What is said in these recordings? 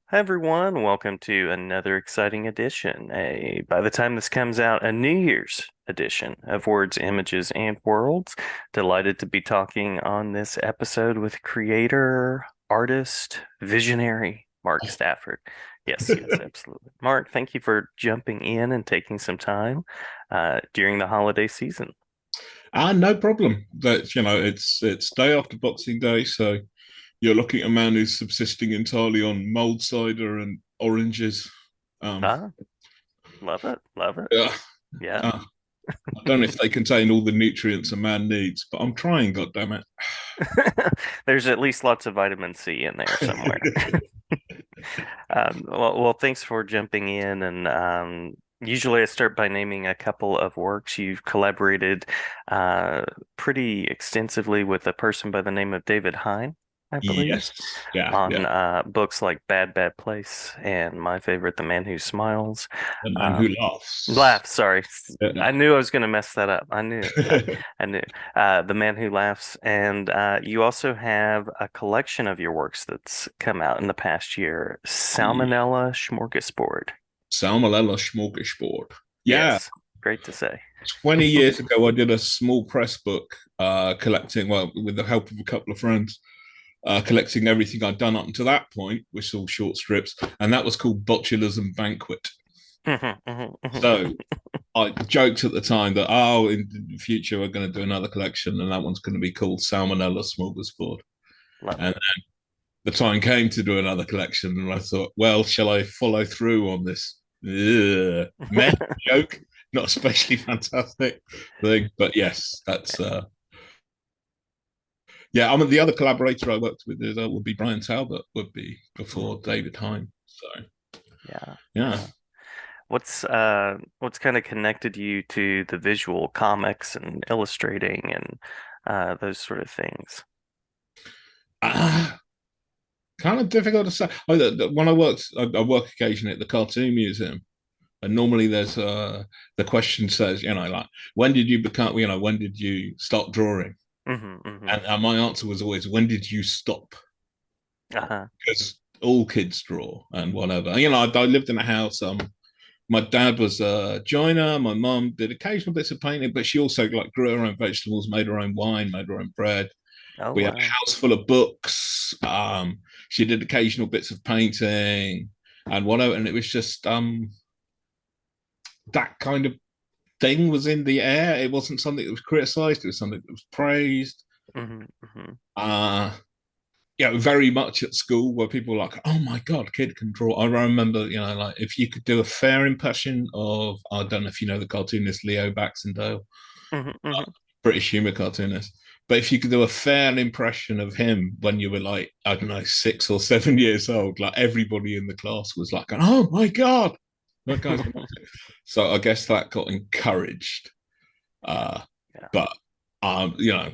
Hi everyone, welcome to another exciting edition. By the time this comes out, a New Year's edition of Words, Images, and Worlds. Delighted to be talking on this episode with creator, artist, visionary Mark Stafford. Yes, yes, absolutely. Mark, thank you for jumping in and taking some time during the holiday season. No problem. It's day after Boxing Day, so you're looking at a man who's subsisting entirely on mulled cider and oranges. Um, Ah, love it, love it. yeah, Yeah. uh, I don't know if they contain all the nutrients a man needs, but I'm trying. God damn There's at least lots of vitamin C in there somewhere. it! Well, thanks for jumping in. And usually I start by naming a couple of works. You've collaborated uh, pretty extensively with a person by the name of David Hine, I believe, Yes, yeah, on yeah. books like Bad Bad Place and my favorite, The Man Who Smiles. The man who Um, laughs. Laughs, sorry. Yeah. I knew I was going to mess that up. I knew. I knew. The Man Who Laughs. And you also have a collection of your works that's come out in the past year, Yeah. Salmonella Smorgasbord. Salmonella Smorgasbord. Yeah, Yes, great to say. 20 years ago, I did a small press book collecting, well, with the help of a couple of friends, collecting everything I'd done up until that point, which is all short strips, and that was called Botulism Banquet. So I joked at the time that, oh, in the future, we're going to do another collection, and that one's going to be called Salmonella Smorgasbord. Love And it. the time came to do another collection, and I thought, well, shall I follow through on this meh joke? Not especially fantastic thing, but yes, that's yeah. I mean, the other collaborator I worked with would be Brian Talbot, would be before David Hine. So Yeah, yeah, yeah. What's kind of connected you to the visual comics and illustrating and those sort of things? ah, kind of difficult to say. When I work occasionally at the Cartoon Museum, and normally there's the question says, like, when did you become, when did you start drawing? Hmm, hmm. And my answer was always, when did you stop? Uh-huh. Because all kids draw and whatever. I lived in a house. My dad was a joiner. My mum did occasional bits of painting, but she also like grew her own vegetables, made her own wine, made her own bread. Oh, We had a wow. house full of books. She did occasional bits of painting and whatever, and it was just that kind of thing was in the air. It wasn't something that was criticized. It was something that was praised. Hmm, hmm. Uh, very much at school where people were like, "Oh my god, kid can draw." I remember, like if you could do a fair impression of, I don't know if you know the cartoonist Leo Baxendale, Hmm, hmm. British humor cartoonist, but if you could do a fair impression of him when you were like, I don't know, 6 or 7 years old, like everybody in the class was like, "Oh my god, that guy's amazing." So I guess that got encouraged, uh, Yeah. but you know,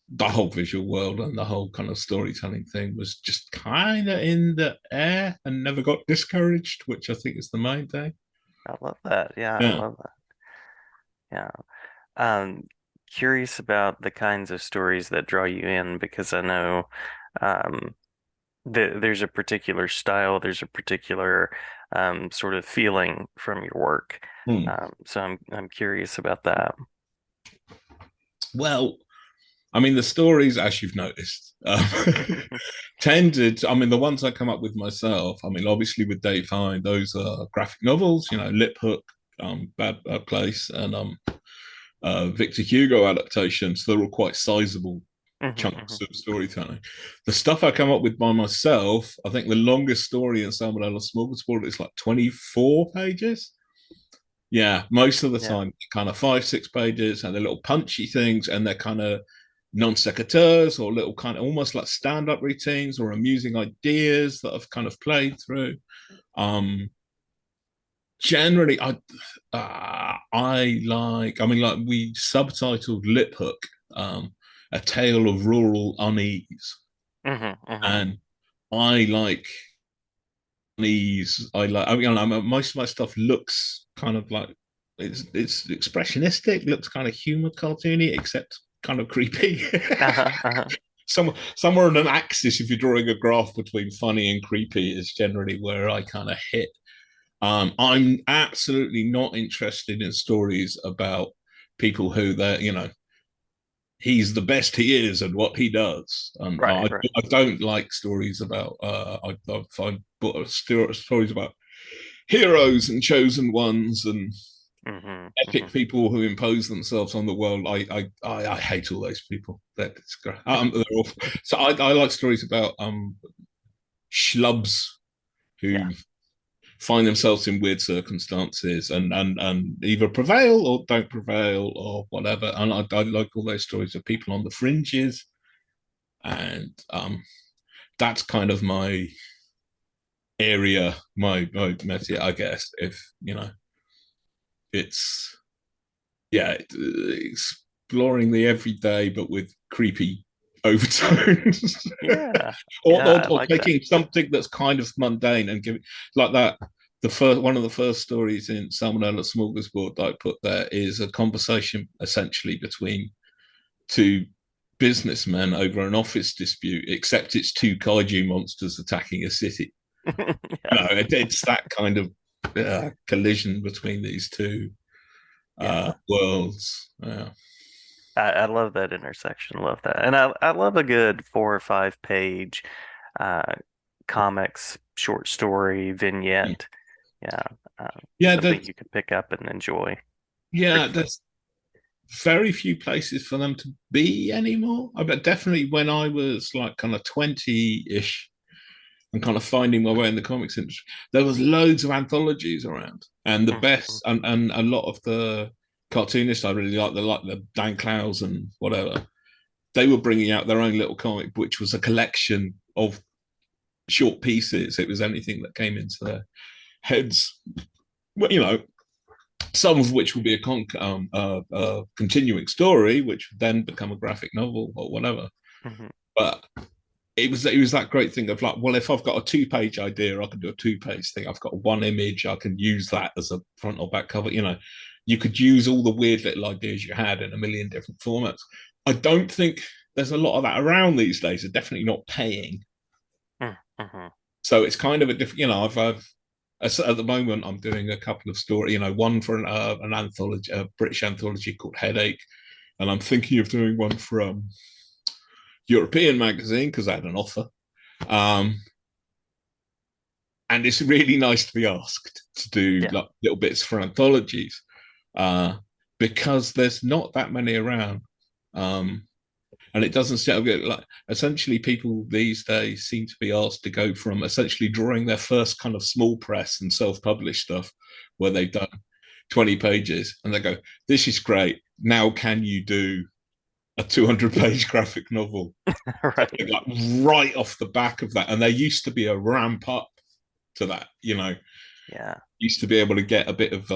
the whole visual world and the whole kind of storytelling thing was just kind of in the air and never got discouraged, which I think is the main thing. I love that. Yeah, I Yeah. love that. Yeah. Um, Curious about the kinds of stories that draw you in because I know um, there's a particular style, there's a particular sort of feeling from your work. Hmm. So I'm curious about that. Well, I mean, the stories, as you've noticed, tended. I mean, the ones I come up with myself. I mean, obviously with Dave Hine, those are graphic novels. Lip Hook, Bad Place, and Victor Hugo adaptations. They're all quite sizable Hmm, chunks hmm. of storytelling. The stuff I come up with by myself, I think the longest story in Salmonella Smorgasbord is like 24 pages. Yeah, most of the Yeah. time, kind of 5, 6 pages, and they're little punchy things, and they're kind of non sequiturs or little kind of almost like stand up routines or amusing ideas that I've kind of played through. Um, Generally, I like. I mean, like we subtitled Lip Hook, a tale of rural unease, Hmm, hmm. and I like unease. I like. I mean, most of my stuff looks kind of like it's expressionistic, looks kind of humor cartoony, except kind of creepy. Uh-huh, uh-huh. somewhere on an axis, if you're drawing a graph between funny and creepy, is generally where I kind of hit. I'm absolutely not interested in stories about people who they're, he's the best he is and what he does. And Right, right. I don't like stories about, I bought stories about heroes and chosen ones and Hmm. epic Hmm. people who impose themselves on the world. I hate all those people. That's great. They're awful. So I like stories about schlubs Yeah. who find themselves in weird circumstances and either prevail or don't prevail or whatever. And I like all those stories of people on the fringes, and that's kind of my area, my method, I guess. If it's exploring the everyday but with creepy overtones. Yeah. or, Yeah, or, I or like that. taking something that's kind of mundane and giving like that. The first one of the first stories in Salmonella Smorgasbord that I put there is a conversation essentially between two businessmen over an office dispute, except it's two kaiju monsters attacking a city. Yeah. It's that kind of collision between these two Yeah. worlds. I love that intersection. Love that. And I love a good 4 or 5 page uh, comics, short story, vignette. Yeah. Uh, Yeah, something you can pick up and enjoy briefly. there's very few places for them to be anymore. I bet definitely when I was like kind of 20-ish and kind of finding my way in the comics industry, there was loads of anthologies around. And the Mhm. best and a lot of the cartoonists I really like the Dan Clowes and whatever, they were bringing out their own little comic, which was a collection of short pieces. It was anything that came into their heads. Well, some of which will be a continuing story, which would then become a graphic novel or whatever. Mhm. But it was that great thing of like, well, if I've got a 2 page idea, I can do a 2 page thing. I've got one image, I can use that as a front or back cover. You could use all the weird little ideas you had in a million different formats. I don't think there's a lot of that around these days. They're definitely not paying. Mhm. So it's kind of a different, I've at the moment I'm doing a couple of stories, one for an anthology, a British anthology called Headache, and I'm thinking of doing one from European magazine because I had an offer. Um, and it's really nice to be asked to do Yeah. like little bits for anthologies uh, because there's not that many around. Um, and it doesn't sound good. Like essentially, people these days seem to be asked to go from essentially drawing their first kind of small press and self-published stuff, where they've done 20 pages, and they go, "This is great. Now, can you do a 200-page graphic novel?" Right. Like right off the back of that, and there used to be a ramp up to that. Yeah. Used to be able to get a bit of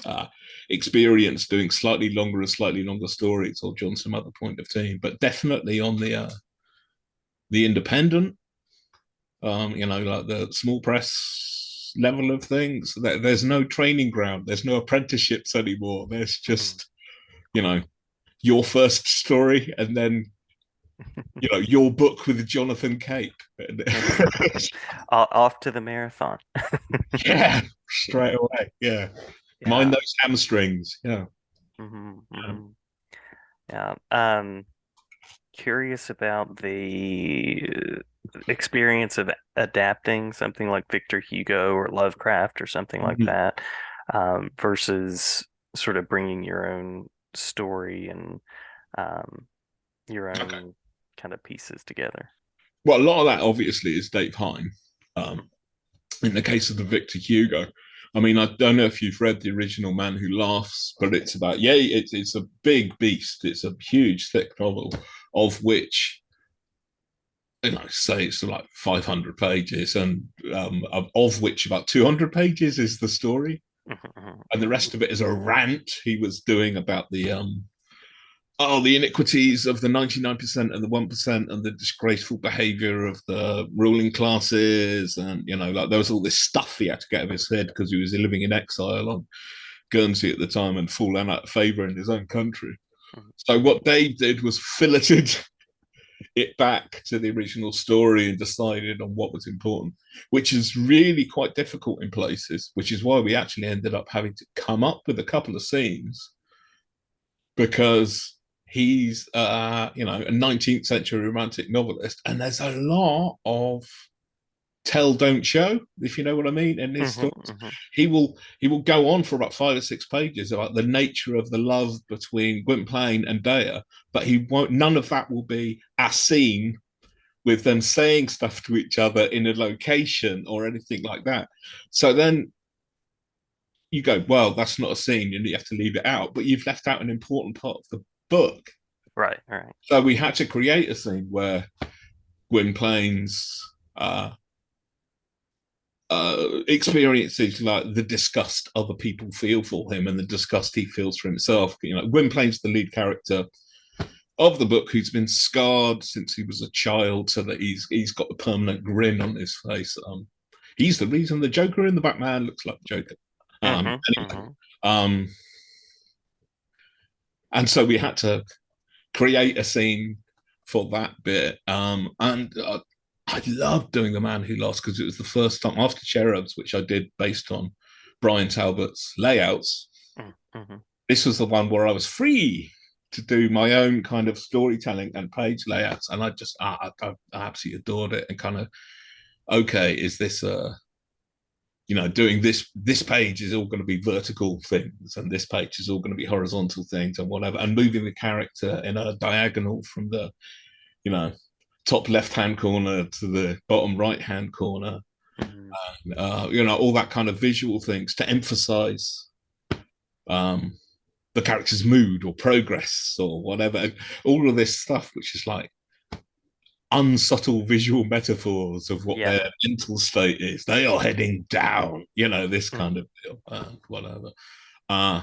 uh, experience doing slightly longer stories or on some other point of team, but definitely on the independent, like the small press level of things. There's no training ground. There's no apprenticeships anymore. There's Mm. just your first story and then your book with Jonathan Cape. Off to the marathon. Yeah, straight away. Yeah, mind Yeah. those hamstrings. Yeah. Hmm. Hmm. Yeah. Curious about the experience of adapting something like Victor Hugo or Lovecraft or something like Mhm. that, versus sort of bringing your own story and um, your Okay. own kind of pieces together. Well, a lot of that obviously is Dave Hine. Mhm. Um, in the case of the Victor Hugo, I mean, I don't know if you've read the original Man Who Laughs, but it's about it's a big beast. It's a huge, thick novel, of which say it's like 500 pages, and of which about 200 pages is the story, Mhm. and the rest of it is a rant he was doing about the iniquities of the 99% and the 1% and the disgraceful behavior of the ruling classes. And, like there was all this stuff he had to get out of his head because he was living in exile on Guernsey at the time and fallen out of favor in his own country. Mhm. So what Dave did was filleted it back to the original story and decided on what was important, which is really quite difficult in places, which is why we actually ended up having to come up with a couple of scenes because he's a 19th century romantic novelist, and there's a lot of tell don't show, if you know what I mean, in his Hmm. stories. Hmm. He will go on for about 5 or 6 pages about the nature of the love between Gwynplaine and Dea, but he won't, none of that will be a scene with them saying stuff to each other in a location or anything like that. So then you go, well, that's not a scene and you have to leave it out, but you've left out an important part of the book. Right, right. So we had to create a scene where Gwynplaine's experiences like the disgust other people feel for him and the disgust he feels for himself. Gwynplaine's the lead character of the book who's been scarred since he was a child, so that he's got a permanent grin on his face. He's the reason the Joker in the Batman looks like the Joker. Hmm. Anyway, Hmm. um, and so we had to create a scene for that bit. And I loved doing The Man Who Lost because it was the first time after Cherubs, which I did based on Brian Talbot's layouts. Hmm. This was the one where I was free to do my own kind of storytelling and page layouts, and I absolutely adored it. And kind of, okay, is this doing this page is all going to be vertical things and this page is all going to be horizontal things and whatever, and moving the character in a diagonal from the you know top left hand corner to the bottom right hand corner, Hmm. all that kind of visual things to emphasize um the character's mood or progress or whatever, all of this stuff which is like unsubtle visual metaphors of what Yeah. their mental state is. They are heading down, this kind Hmm. of deal, whatever. Uh,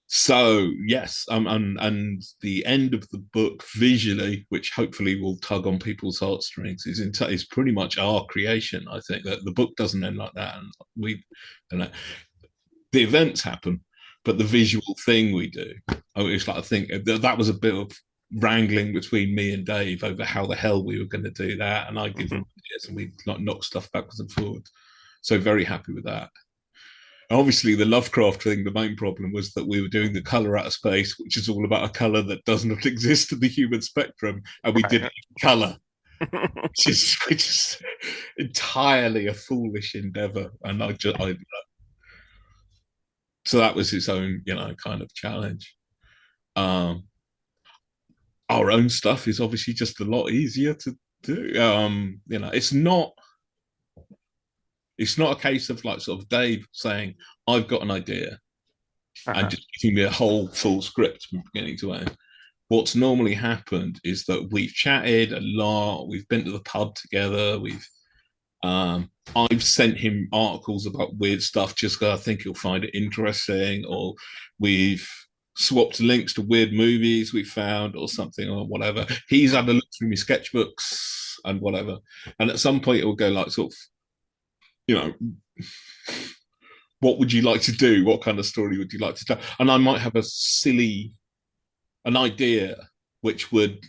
so yes, and the end of the book visually, which hopefully will tug on people's heartstrings, is pretty much our creation. I think that the book doesn't end like that, and you know, the events happen, but the visual thing we do. It's like I think that was a bit of wrangling between me and Dave over how the hell we were going to do that, and I give Hmm. him ideas, and we like knock stuff backwards and forwards. So very happy with that. Obviously, the Lovecraft thing, the main problem was that we were doing the color out of space, which is all about a color that does not exist in the human spectrum, and we did it Right. in color, which is entirely a foolish endeavor. And so that was its own, kind of challenge. Um, our own stuff is obviously just a lot easier to do. It's not a case of like sort of Dave saying, I've got an idea and Uh-huh. just giving me a whole full script from beginning to end. What's normally happened is that we've chatted a lot, we've been to the pub together, I've sent him articles about weird stuff just because I think he'll find it interesting, or we've swapped links to weird movies we found or something or whatever. He's had a look through my sketchbooks and whatever. And at some point it will go like sort of, you know, what would you like to do? What kind of story would you like to tell? And I might have an idea which would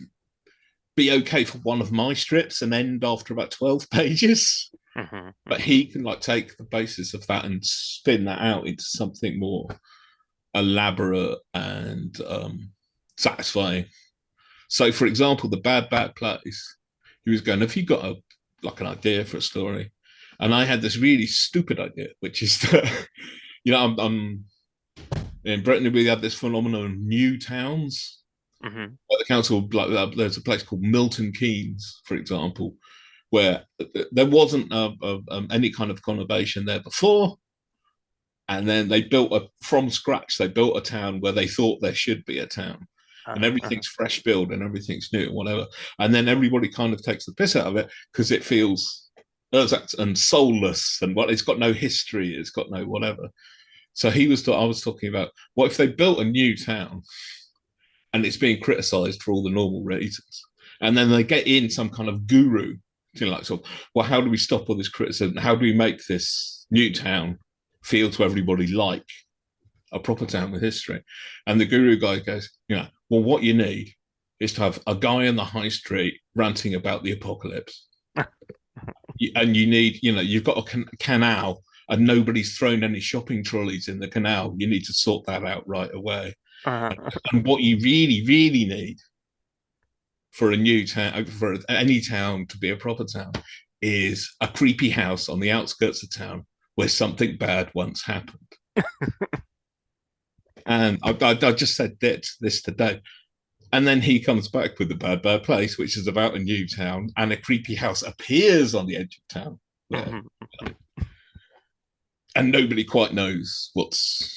be okay for one of my strips and end after about 12 pages. Hmm. But Hmm. he can like take the basis of that and spin that out into something more elaborate and satisfying. So, for example, the bad plays, he was going, "Have you got an idea for a story?" And I had this really stupid idea, which is that I'm in Britain. We have this phenomenon of new towns. Hmm. Like the council, like there's a place called Milton Keynes, for example, where there wasn't any kind of conurbation there before, and then they built from scratch. They built a town where they thought there should be a town, and Uh-huh. Uh-huh. everything's fresh built and everything's new and whatever. And then everybody kind of takes the piss out of it because it feels ersatz and soulless and what it's got no history, it's got no whatever. So I was talking about what if they built a new town and it's being criticised for all the normal reasons, and then they get in some kind of guru like, so, well, how do we stop all this criticism? How do we make this new town feel to everybody like a proper town with history? And the guru guy goes, well, what you need is to have a guy in the high street ranting about the apocalypse. And you need, you've got a canal and nobody's thrown any shopping trolleys in the canal. You need to sort that out right away. Uh-huh. And what you really, really need for a new town, for any town to be a proper town, is a creepy house on the outskirts of town where something bad once happened. And I just said this today. And then he comes back with the bad place, which is about a new town, and a creepy house appears on the edge of town there, Mhm. and nobody quite knows what's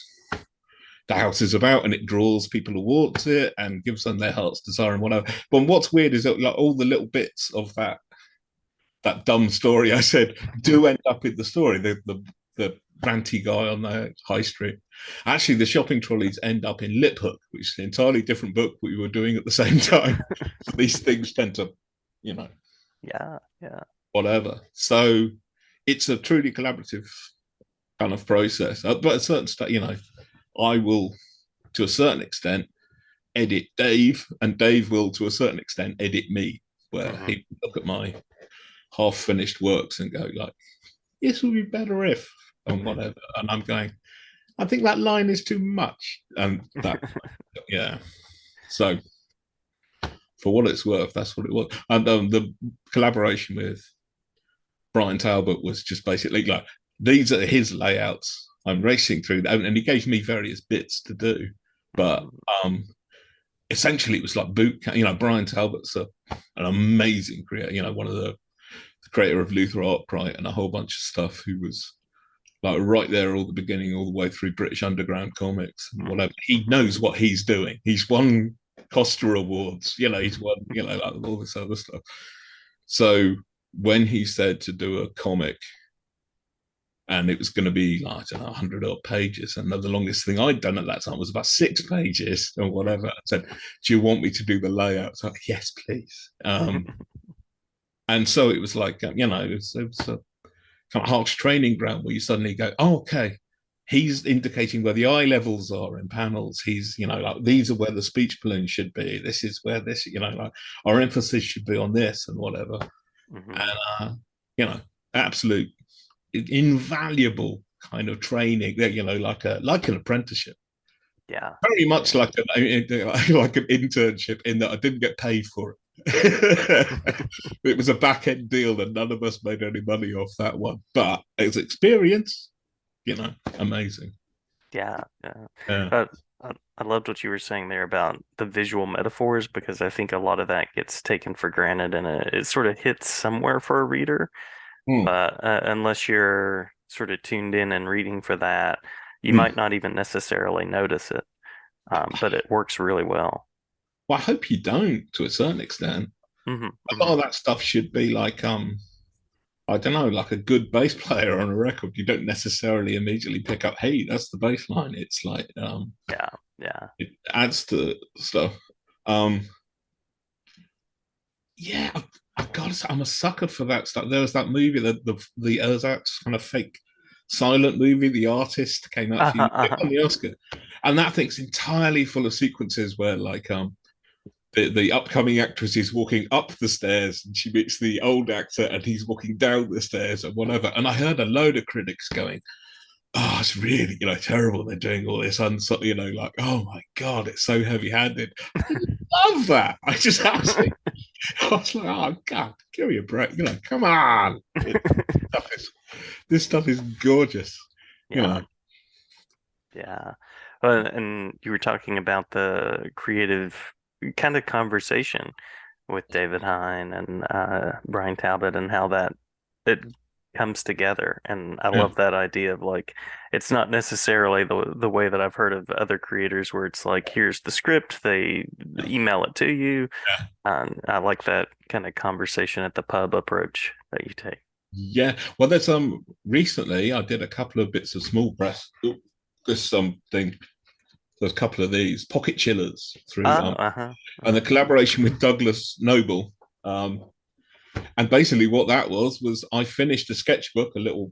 the house is about, and it draws people towards it and gives them their heart's desire and whatever. But what's weird is that like all the little bits of that dumb story I said do end up in the story. The ranty guy on the high street. Actually, the shopping trolleys end up in Lip Hook, which is an entirely different book we were doing at the same time. So these things tend to, you know, Yeah, yeah. whatever. So it's a truly collaborative kind of process. But at a certain stage, I will, to a certain extent, edit Dave, and Dave will, to a certain extent, edit me, where Hmm. he look at my half-finished works and go like, "This would be better if," and whatever. And I'm going, I think that line is too much, and that, yeah. So for what it's worth, that's what it was. And the collaboration with Brian Talbot was just basically like, these are his layouts. I'm racing through them, and he gave me various bits to do, but um, essentially it was like boot camp. Brian Talbot's an amazing creator. One of the creator of Luther Arkwright and a whole bunch of stuff. Who was like right there all the beginning, all the way through British Underground comics and whatever. He knows what he's doing. He's won Costa Awards. He's won. Like all this other stuff. So when he said to do a comic, and it was going to be like, I don't know, 100 odd pages, and the longest thing I'd done at that time was about 6 pages or whatever. I said, "Do you want me to do the layout?" So, yes, please. And so it was like, it was a kind of harsh training ground where you suddenly go, "Oh, okay, he's indicating where the eye levels are in panels. He's, like, these are where the speech balloon should be. This is where this, like, our emphasis should be on this and whatever." Hmm. And, absolute invaluable kind of training, like an apprenticeship. Yeah, Very much yeah. like an internship, in that I didn't get paid for it. It was a back end deal, and none of us made any money off that one. But it's experience, amazing. Yeah, yeah. Yeah. Uh, I loved what you were saying there about the visual metaphors because I think a lot of that gets taken for granted and it sort of hits somewhere for a reader. Hmm. But unless you're sort of tuned in and reading for that, you Hmm. might not even necessarily notice it. But it works really well. Well, I hope you don't, to a certain extent. Hmm. A lot Hmm. of that stuff should be like, I don't know, like a good bass player on a record. You don't necessarily immediately pick up, "Hey, that's the bass line." It's like, Yeah, yeah. it adds to stuff. Um, yeah, I've got to say, I'm a sucker for that stuff. There was that movie, the Erzatz kind of fake silent movie, The Artist, came out a few Uh-huh, years ago on uh-huh. the Oscar, and that thing's entirely full of sequences where like the upcoming actress is walking up the stairs and she meets the old actor and he's walking down the stairs and whatever. And I heard a load of critics going, "Oh, it's really, terrible. They're doing all this, like, oh my God, it's so heavy handed." I love that. I just absolutely, I was like, "Oh God, give me a break." Come on. Stuff is, this stuff is gorgeous. You Yeah, know, yeah. And you were talking about the creative kind of conversation with David Hine and Brian Talbot and how that it comes together. And I yeah, love that idea of like it's not necessarily the way that I've heard of other creators where it's like here's the script, they email it to you. yeah. And I like that kind of conversation at the pub approach that you take. Yeah. Well, there's recently I did a couple of bits of small press. There's something. There's a couple of these pocket chillers through, Oh, uh-huh. and the Uh-huh. collaboration with Douglas Noble. And basically, what that was I finished a sketchbook, a little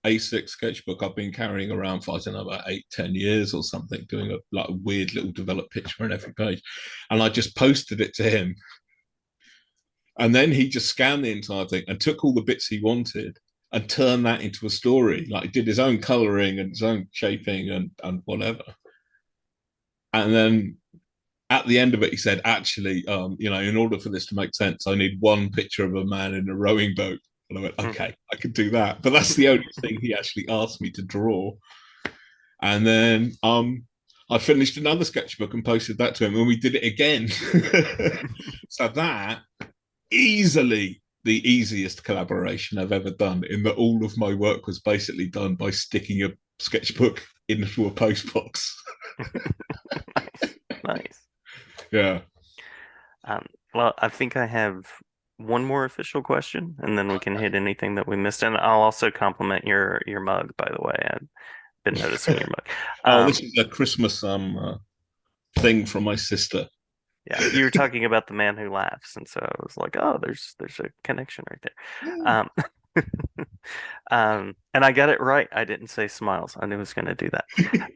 A6 sketchbook I've been carrying around for, I don't know, about 8, 10 years or something, doing a like a weird little developed picture on every page. And I just posted it to him. And then he just scanned the entire thing and took all the bits he wanted and turned that into a story. Like he did his own coloring and his own shaping and whatever. And then at the end of it, he said, actually, in order for this to make sense, I need one picture of a man in a rowing boat. And I went, Mhm. okay, I could do that. But that's the only thing he actually asked me to draw. And then I finished another sketchbook and posted that to him, and we did it again. So that easily the easiest collaboration I've ever done, in that all of my work was basically done by sticking a sketchbook into a postbox. Nice, nice. Yeah. Um, well, I think I have one more official question, and then we can hit anything that we missed. And I'll also compliment your mug, by the way. I've been noticing your mug. Oh, this Um, is a Christmas thing from my sister. yeah, you were talking about the man who laughs, and so I was like, oh, there's a connection right there. Um, and I got it right. I didn't say smiles. I knew I was going to do that.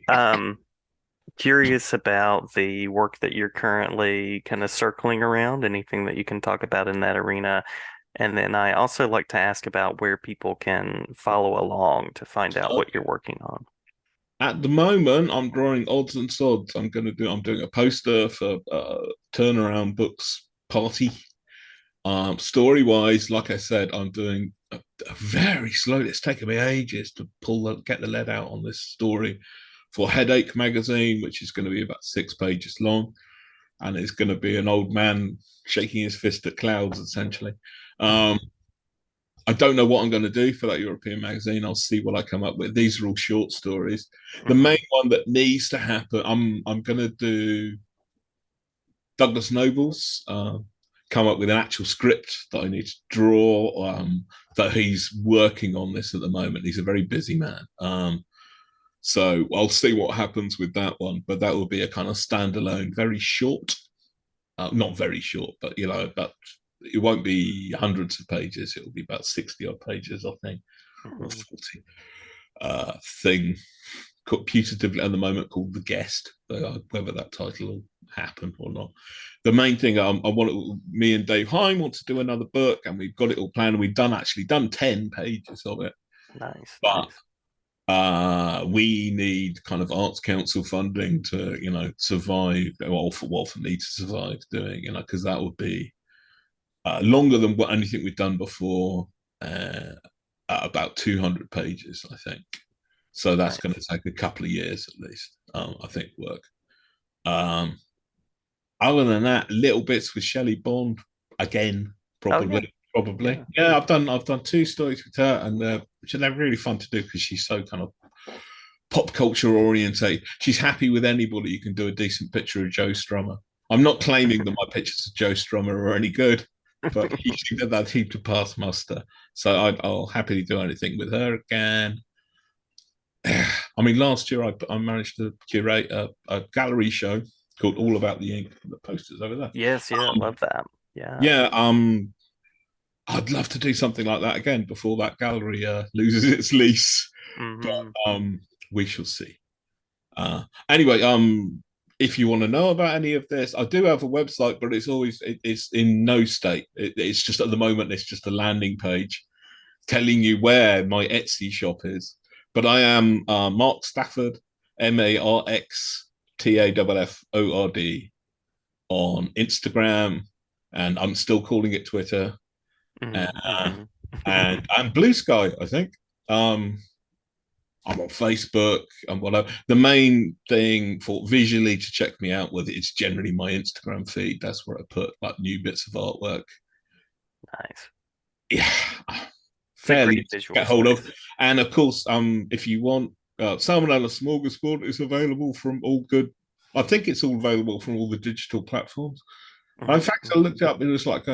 Um, Curious about the work that you're currently kind of circling around, anything that you can talk about in that arena. And then I also like to ask about where people can follow along to find out what you're working on. At the moment, I'm drawing odds and sods. I'm doing a poster for Turnaround Books party. Story wise, like I said, I'm doing a very slowly. It's taken me ages to get the lead out on this story for Headache magazine, which is going to be about 6 pages long, and it's going to be an old man shaking his fist at clouds, essentially. Um, I don't know what I'm going to do for that European magazine. I'll see what I come up with. These are all short stories. The Hmm. main one that needs to happen, I'm going to do Douglas Noble's, come up with an actual script that I need to draw. That he's working on this at the moment. He's a very busy man. So I'll see what happens with that one. But that will be a kind of standalone, very short, not very short, but but it won't be hundreds of pages. It will be about 60 odd pages, I think, or Hmm. 40 thing putatively at the moment called The Guest, whether that title will happen or not. The main thing I want, me and Dave Hine want to do another book, and we've got it all planned. We've done 10 pages of it, Nice, but nice. we need kind of arts council funding to survive, for me to survive doing, because that would be longer than what anything we've done before, uh, at about 200 pages, I think. So that's going to Nice. take a couple of years at least, I think, work. Um, Other than that, little bits with Shelley Bond again, Oh yeah, probably. yeah. Yeah, I've done 2 stories with her, and which they're really fun to do because she's so kind of pop culture orientated. She's happy with anybody you can do a decent picture of Joe Strummer. I'm not claiming that my pictures of Joe Strummer are any good, but she did that heap to pass muster. So I'll happily do anything with her again. I mean, last year I managed to curate a gallery show called All About the Ink. The posters over there. Yes, yeah, Um, love that. Yeah. yeah, I'd love to do something like that again before that gallery loses its lease, but Hmm. we shall see. Anyway, if you want to know about any of this, I do have a website, but it's in no state. It's just at the moment it's just a landing page telling you where my Etsy shop is. But I am Mark Stafford, MarkStafford on Instagram, and I'm still calling it Twitter, Hmm. uh, Hmm. and Blue Sky, I think. Um, I'm on Facebook and whatever. The main thing for visually to check me out with it's generally my Instagram feed. That's where I put like new bits of artwork. Nice. Yeah, It's a fairly great easy to visual get hold of. space. And of course, if you want, Salmonella Smorgasbord is available from all good. I think it's all available from all the digital platforms. In Hmm. fact, I Hmm. looked it up. It was like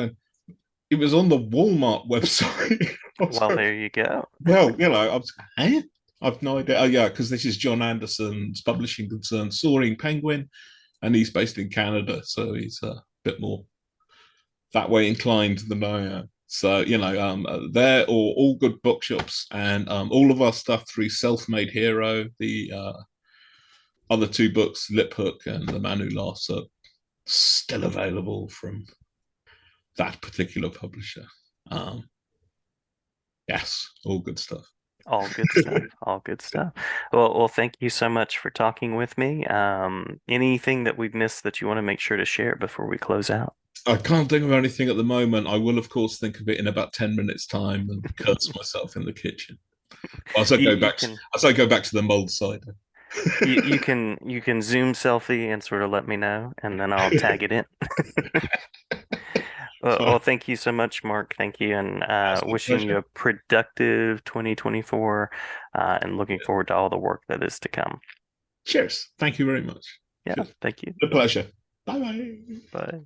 it was on the Walmart website. Well, there you go. Well, I was, eh? I've no idea. Oh, yeah, because this is John Anderson's publishing concern, Soaring Penguin, and he's based in Canada, so he's a bit more that way inclined than I am. So, they're all good bookshops, and all of our stuff through Self-Made Hero, the other two books, Lip Hook and The Man Who Laughs, are still available from that particular publisher. Um, yes, all good stuff. All good stuff. All good stuff. Well, thank you so much for talking with me. Anything that we've missed that you want to make sure to share before we close out? I can't think of anything at the moment. I will, of course, think of it in about 10 minutes' time and curse myself in the kitchen as I You go you back. can As I go back to the mold cider. you can Zoom selfie and sort of let me know, and then I'll tag it in. Well, thank you so much, Mark. Thank you, and That's my wishing you pleasure. a productive 2024, and looking forward to all the work that is to come. Cheers. Thank you very much. Yeah, thank you. A pleasure. Bye bye. Bye.